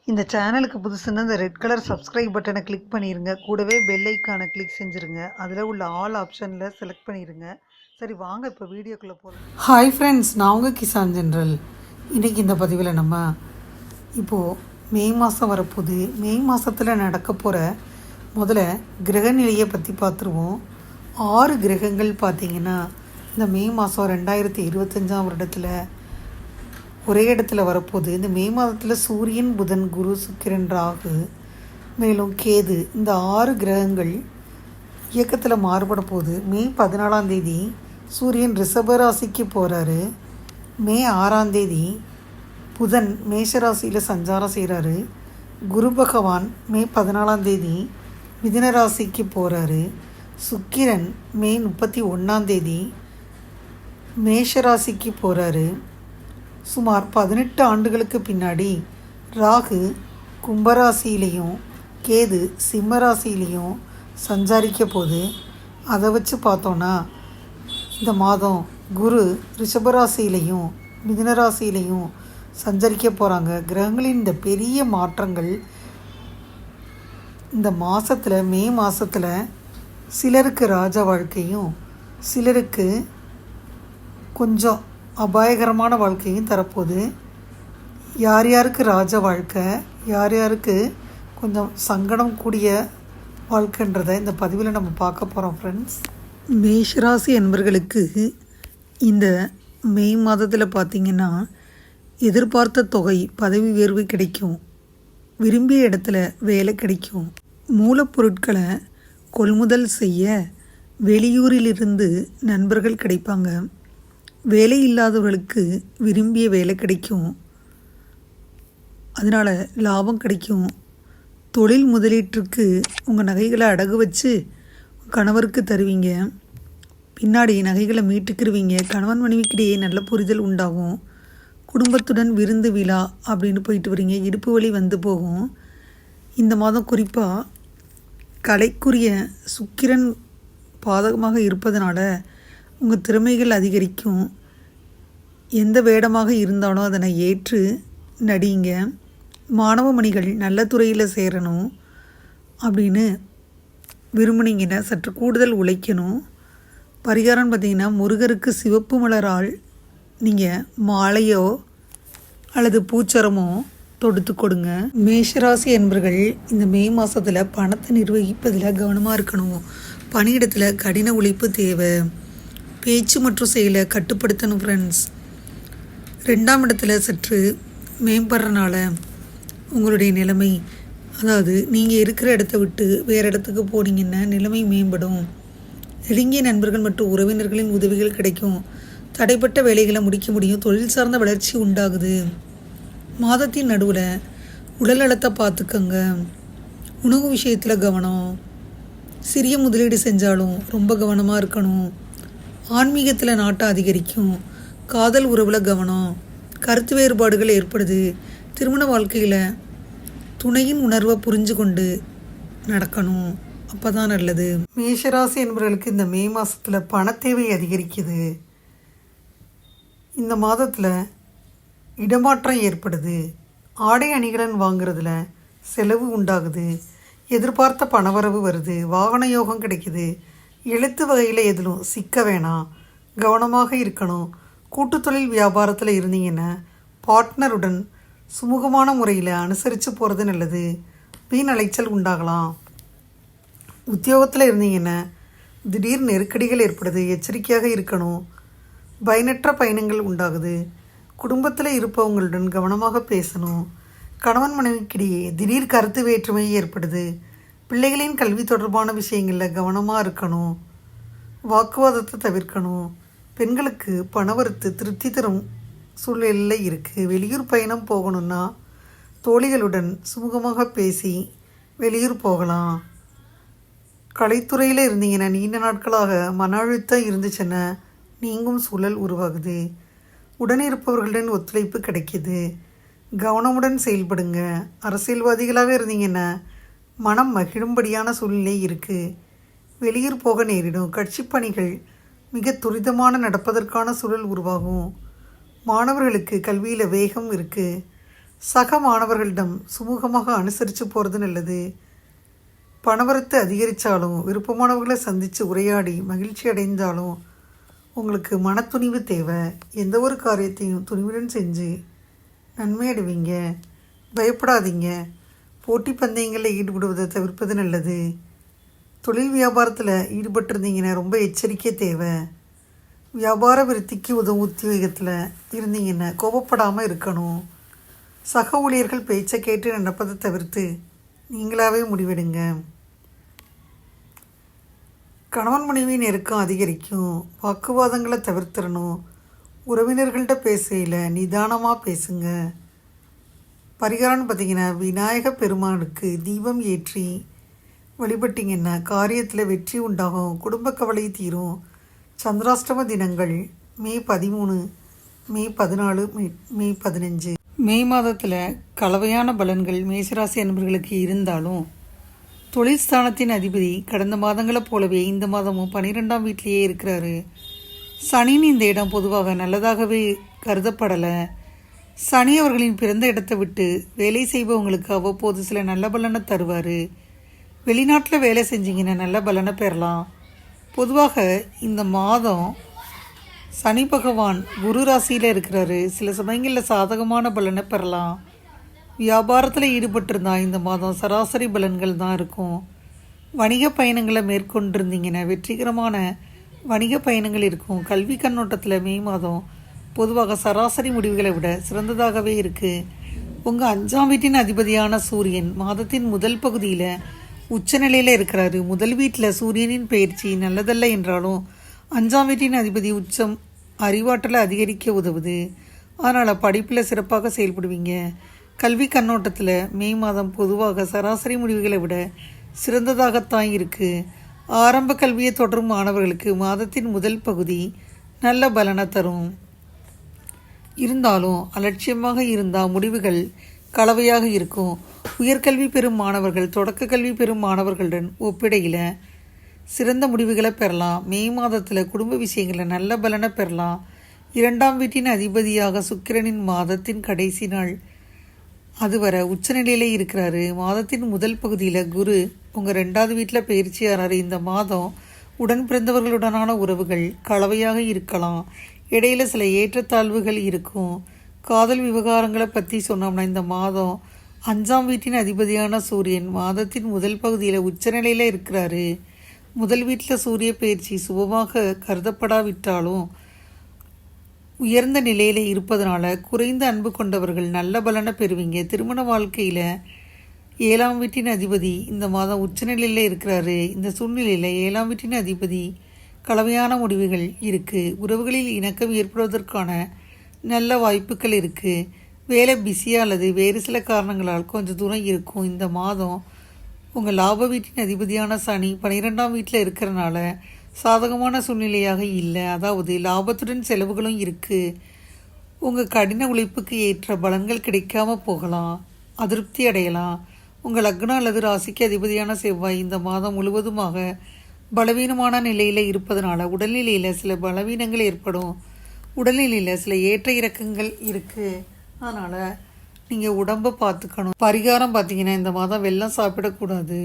இந்த சேனலுக்கு புதுசுன்னா இந்த ரெட் கலர் சப்ஸ்கிரைப் பட்டனை கிளிக் பண்ணிடுங்க. கூடவே பெல் ஐக்கானை கிளிக் செஞ்சுருங்க. அதில் உள்ள ஆல் ஆப்ஷனில் செலக்ட் பண்ணிடுங்க. சரி வாங்க இப்போ வீடியோக்குள்ளே போகலாம். ஹாய் ஃப்ரெண்ட்ஸ், நான் உங்கள் கிசான் ஜென்ரல். இன்றைக்கி இந்த பதிவில் நம்ம இப்போது மே மாதம் வரப்போகுது. மே மாதத்தில் நடக்க போகிற முதல்ல கிரகநிலையை பற்றி பார்த்துருவோம். 6 கிரகங்கள் பார்த்திங்கன்னா இந்த மே மாதம் 2025 வருடத்தில் ஒரே இடத்துல வரப்போகுது. இந்த மே மாதத்தில் சூரியன், புதன், குரு, சுக்கிரன், ராகு, மேலும் கேது, இந்த 6 கிரகங்கள் இயக்கத்தில் மாறுபட போகுது. மே 14 சூரியன் ரிஷப ராசிக்கு போகிறாரு. மே 6 புதன் மேஷராசியில் சஞ்சாரம் செய்கிறாரு. குரு பகவான் மே 14 மிதுன ராசிக்கு போகிறாரு. சுக்கிரன் மே 31 மேஷராசிக்கு போகிறாரு. சுமார் 18 ஆண்டுகளுக்கு பின்னாடி ராகு கும்பராசியிலையும் கேது சிம்மராசியிலையும் சஞ்சாரிக்க போது. அதை வச்சு பார்த்தோன்னா இந்த மாதம் குரு ரிஷபராசியிலையும் மிதுனராசியிலையும் சஞ்சரிக்க போகிறாங்க. கிரகங்களின் இந்த பெரிய மாற்றங்கள் இந்த மாதத்தில் மே மாதத்தில் சிலருக்கு ராஜ வாழ்க்கையும் சிலருக்கு கொஞ்சம் அபாயகரமான வாழ்க்கையும் தரப்போகுது. யார் யாருக்கு ராஜ வாழ்க்கை, யார் யாருக்கு கொஞ்சம் சங்கடம் கூடிய வாழ்க்கைன்றதை இந்த பதிவில் நம்ம பார்க்க போகிறோம் ஃப்ரெண்ட்ஸ். மேஷராசி என்பர்களுக்கு இந்த மே மாதத்தில் பார்த்திங்கன்னா எதிர்பார்த்த தொகை, பதவி உயர்வு கிடைக்கும். விரும்பிய இடத்துல வேலை கிடைக்கும். மூலப்பொருட்களை கொள்முதல் செய்ய வெளியூரிலிருந்து நண்பர்கள் கிடைப்பாங்க. வேலை இல்லாதவர்களுக்கு விரும்பிய வேலை கிடைக்கும், அதனால் லாபம் கிடைக்கும். தொழில் முதலீட்டுக்கு உங்கள் நகைகளை அடகு வச்சு கணவருக்கு தருவீங்க. பின்னாடி நகைகளை மீட்டுக்கிருவீங்க. கணவன் மனைவிக்கிடையே நல்ல புரிதல் உண்டாகும். குடும்பத்துடன் விருந்து விழா அப்படின்னு போயிட்டு வரீங்க. இடுப்பு வலி வந்து போகும். இந்த மாதம் குறிப்பாக கலைக்குரிய சுக்கிரன் பாதகமாக இருப்பதனால உங்கள் திறமைகள் அதிகரிக்கும். எந்த வேடமாக இருந்தாலும் அதனை ஏற்று நடிங்க. மாணவ மணிகள் நல்ல துறையில் சேரணும் அப்படின்னு விரும்புனீங்கன்னா சற்று கூடுதல் உழைக்கணும். பரிகாரம் பார்த்திங்கன்னா முருகருக்கு சிவப்பு மலரால் நீங்கள் மாலையோ அல்லது பூச்சரமோ தொடுத்து கொடுங்க. மேஷராசி என்பர்கள் இந்த மே மாதத்தில் பணத்தை நிர்வகிப்பதில் கவனமாக இருக்கணும். பணியிடத்தில் கடின உழைப்பு தேவை. பேச்சு மற்றும் செயலை கட்டுப்படுத்தணும் ஃப்ரெண்ட்ஸ். 2ஆம் இடத்துல சற்று மேம்படுறனால உங்களுடைய நிலைமை, அதாவது நீங்கள் இருக்கிற இடத்த விட்டு வேறு இடத்துக்கு போனீங்கன்னா நிலைமை மேம்படும். நெருங்கிய நண்பர்கள் மற்றும் உறவினர்களின் உதவிகள் கிடைக்கும். தடைப்பட்ட வேலைகளை முடிக்க முடியும். தொழில் சார்ந்த வளர்ச்சி உண்டாகுது. மாதத்தின் நடுவில் உடல் நலத்தை பார்த்துக்கங்க. உணவு விஷயத்தில் கவனம். சிறிய முதலீடு செஞ்சாலும் ரொம்ப கவனமாக இருக்கணும். ஆன்மீகத்தில் நாட்டம் அதிகரிக்கும். காதல் உறவில் கவனம். கருத்து வேறுபாடுகள் ஏற்படுது. திருமண வாழ்க்கையில் துணையின் உணர்வை புரிஞ்சு கொண்டு நடக்கணும், அப்போ தான் நல்லது. மேஷராசி என்பவர்களுக்கு இந்த மே மாதத்தில் பணத்தேவை அதிகரிக்குது. இந்த மாதத்தில் இடமாற்றம் ஏற்படுது. ஆடை அணிகலன் வாங்குறதுல செலவு உண்டாகுது. எதிர்பார்த்த பணவரவு வருது. வாகன யோகம் கிடைக்குது. எழுத்து வகையில் எதிலும் சிக்க வேணாம், கவனமாக இருக்கணும். கூட்டுத்தொழில் வியாபாரத்தில் இருந்தீங்கன்னா பார்ட்னருடன் சுமூகமான முறையில் அனுசரித்து போகிறது நல்லது. வீண் அலைச்சல் உண்டாகலாம். உத்தியோகத்தில் இருந்தீங்கன்னா திடீர் நெருக்கடிகள் ஏற்படுது, எச்சரிக்கையாக இருக்கணும். பயனற்ற பயணங்கள் உண்டாகுது. குடும்பத்தில் இருப்பவங்களுடன் கவனமாக பேசணும். கணவன் மனைவிக்கிடையே திடீர் கருத்து வேற்றுமை ஏற்படுது. பிள்ளைகளின் கல்வி தொடர்பான விஷயங்களில் கவனமாக இருக்கணும். வாக்குவாதத்தை தவிர்க்கணும். பெண்களுக்கு பணவரத்து திருப்தி தரும் சூழ்நிலையில் இருக்குது. வெளியூர் பயணம் போகணுன்னா தோழிகளுடன் சுமூகமாக பேசி வெளியூர் போகலாம். கலைத்துறையில் இருந்தீங்கன்னா நீண்ட நாட்களாக மன அழுத்தம் இருந்துச்சுன்னா நீங்கும் சூழல் உருவாகுது. உடனிருப்பவர்களுடன் ஒத்துழைப்பு கிடைக்கிது. கவனமுடன் செயல்படுங்க. அரசியல்வாதிகளாக இருந்தீங்கன்னா மனம் மகிழும்படியான சூழ்நிலை இருக்குது. வெளியூர் போக நேரிடும். கட்சி பணிகள் மிக துரிதமான நடப்பதற்கான சூழல் உருவாகும். மாணவர்களுக்கு கல்வியில் வேகம் இருக்குது. சக மாணவர்களிடம் சுமூகமாக அனுசரித்து போகிறது நல்லது. பணவரத்து அதிகரித்தாலும் விருப்பமானவர்களை சந்தித்து உரையாடி மகிழ்ச்சி அடைந்தாலும் உங்களுக்கு மனத்துணிவு தேவை. எந்த ஒரு காரியத்தையும் துணிவுடன் செஞ்சு நன்மை அடைவீங்க. பயப்படாதீங்க. போட்டி பந்தயங்களில் ஈடுபடுவதை தவிர்ப்பது நல்லது. தொழில் வியாபாரத்தில் ஈடுபட்டிருந்தீங்கன்னா ரொம்ப எச்சரிக்கை தேவை. வியாபார விருத்திக்கு உதவும் உத்தியோகத்தில் இருந்தீங்கன்னா கோபப்படாமல் இருக்கணும். சக ஊழியர்கள் பேச்சை கேட்டு நடப்பதை தவிர்த்து நீங்களாகவே முடிவெடுங்க. கணவன் மனைவி நெருக்கம் அதிகரிக்கும். வாக்குவாதங்களை தவிர்த்திடணும். உறவினர்கள்ட்ட பேசையில் நிதானமாக பேசுங்க. பரிகாரம்னு பார்த்தீங்கன்னா விநாயக பெருமானுக்கு தீபம் ஏற்றி வழிபட்டிங்கன்னா காரியத்தில் வெற்றி உண்டாகும். குடும்ப கவலை தீரும். சந்திராஷ்டம தினங்கள் மே 13, மே 14, மே 15. மே மாதத்தில் கலவையான பலன்கள் மேசராசி அன்பர்களுக்கு இருந்தாலும் தொழில் ஸ்தானத்தின் அதிபதி கடந்த மாதங்களைப் போலவே இந்த மாதமும் 12ஆம் வீட்டிலேயே இருக்கிறாரு. சனியின் இந்த இடம் பொதுவாக நல்லதாகவே கருதப்படலை. சனி அவர்களின் பிறந்த இடத்தை விட்டு வேலை செய்பவங்களுக்கு அவ்வப்போது சில நல்ல பலனை தருவார். வெளிநாட்டில் வேலை செஞ்சிங்கன்னா நல்ல பலனை பெறலாம். பொதுவாக இந்த மாதம் சனி பகவான் குரு ராசியில் இருக்கிறாரு. சில சமயங்களில் சாதகமான பலனை பெறலாம். வியாபாரத்தில் ஈடுபட்டிருந்தால் இந்த மாதம் சராசரி பலன்கள் தான் இருக்கும். வணிக பயணங்களை மேற்கொண்டிருந்தீங்கன்னா வெற்றிகரமான வணிக பயணங்கள் இருக்கும். கல்வி கண்ணோட்டத்தில் மே மாதம் பொதுவாக சராசரி முடிவுகளை விட சிறந்ததாகவே இருக்குது. உங்கள் 5ஆம் வீட்டின் அதிபதியான சூரியன் மாதத்தின் முதல் பகுதியில் உச்சநிலையில் இருக்கிறாரு. முதல் வீட்டில் சூரியனின் பயிற்சி நல்லதல்ல என்றாலும் 5ஆம் வீட்டின் அதிபதி உச்சம் அறிவாற்றலை அதிகரிக்க உதவுது. அதனால் படிப்பில் சிறப்பாக செயல்படுவீங்க. கல்வி கண்ணோட்டத்தில் மே மாதம் பொதுவாக சராசரி முடிவுகளை விட சிறந்ததாகத்தான் இருக்குது. ஆரம்ப கல்வியை தொடரும் மாணவர்களுக்கு மாதத்தின் முதல் பகுதி நல்ல பலனை தரும். இருந்தாலும் அலட்சியமாக இருந்தால் முடிவுகள் கலவையாக இருக்கும். உயர்கல்வி பெறும் மாணவர்கள் தொடக்க கல்வி பெறும் மாணவர்களுடன் ஒப்பிடையில் சிறந்த முடிவுகளை பெறலாம். மே மாதத்தில் குடும்ப விஷயங்களில் நல்ல பலனை பெறலாம். 2ஆம் வீட்டின் அதிபதியாக சுக்கிரனின் மாதத்தின் கடைசி நாள் அதுவரை உச்சநிலையிலே இருக்கிறாரு. மாதத்தின் முதல் பகுதியில் குரு உங்கள் 2ஆவது வீட்டில் பயிற்சியாகிறாரு. இந்த மாதம் உடன் பிறந்தவர்களுடனான உறவுகள் கலவையாக இருக்கலாம். இடையில சில ஏற்றத்தாழ்வுகள் இருக்கும். காதல் விவகாரங்களை பற்றி சொன்னோம்னா இந்த மாதம் 5ஆம் வீட்டின் அதிபதியான சூரியன் மாதத்தின் முதல் பகுதியில் உச்சநிலையில் இருக்கிறாரு. முதல் வீட்டில் சூரிய பயிற்சி சுபமாக கருதப்படாவிட்டாலும் உயர்ந்த நிலையில் இருப்பதனால குறைந்த அன்பு கொண்டவர்கள் நல்ல பலனை பெறுவீங்க. திருமண வாழ்க்கையில் 7ஆம் வீட்டின் அதிபதி இந்த மாதம் உச்சநிலையில் இருக்கிறாரு. இந்த சூழ்நிலையில் 7ஆம் வீட்டின் அதிபதி கலவையான முடிவுகள் இருக்குது. உறவுகளில் இணக்கம் ஏற்படுவதற்கான நல்ல வாய்ப்புகள் இருக்குது. வேலை பிஸியாக அல்லது வேறு சில காரணங்களால் கொஞ்சம் தூரம் இருக்கும். இந்த மாதம் உங்கள் லாப வீட்டின் அதிபதியான சனி 12ஆம் வீட்டில் இருக்கிறனால சாதகமான சூழ்நிலையாக இல்லை. அதாவது லாபத்துடன் செலவுகளும் இருக்குது. உங்கள் கடின உழைப்புக்கு ஏற்ற பலன்கள் கிடைக்காம போகலாம். அதிருப்தி அடையலாம். உங்கள் லக்னம் அல்லது ராசிக்கு அதிபதியான செவ்வாய் இந்த மாதம் முழுவதுமாக பலவீனமான நிலையில் இருப்பதனால உடல்நிலையில் சில பலவீனங்கள் ஏற்படும். உடல்நிலையில் சில ஏற்ற இறக்கங்கள் இருக்குது. அதனால் நீங்கள் உடம்பை பார்த்துக்கணும். பரிகாரம் பார்த்தீங்கன்னா இந்த மாதம் வெல்லம் சாப்பிடக்கூடாது.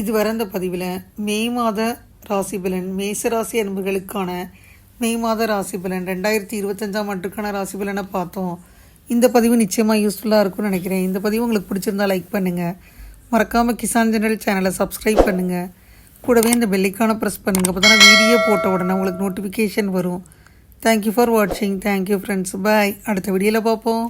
இதுவரை இந்த பதிவில் மே மாத ராசி பலன் மேசராசி அன்பர்களுக்கான மே மாத ராசி பலன் 2025ஆம் ஆண்டுக்கான ராசி பலனை பார்த்தோம். இந்த பதிவு நிச்சயமாக யூஸ்ஃபுல்லாக இருக்கும்னு நினைக்கிறேன். இந்த பதிவு உங்களுக்கு பிடிச்சிருந்தா லைக் பண்ணுங்கள். மறக்காமல் கிசான் ஜெனரல் சேனலை சப்ஸ்கிரைப் பண்ணுங்கள். கூடவே இந்த பெல்லைக்கான ப்ரெஸ் பண்ணுங்கள். அப்போ தானே வீடியோ போட்ட உடனே உங்களுக்கு நோட்டிஃபிகேஷன் வரும். தேங்க்யூ ஃபார் வாட்சிங். Thank you friends. பாய். அடுத்த வீடியோவில் பார்ப்போம்.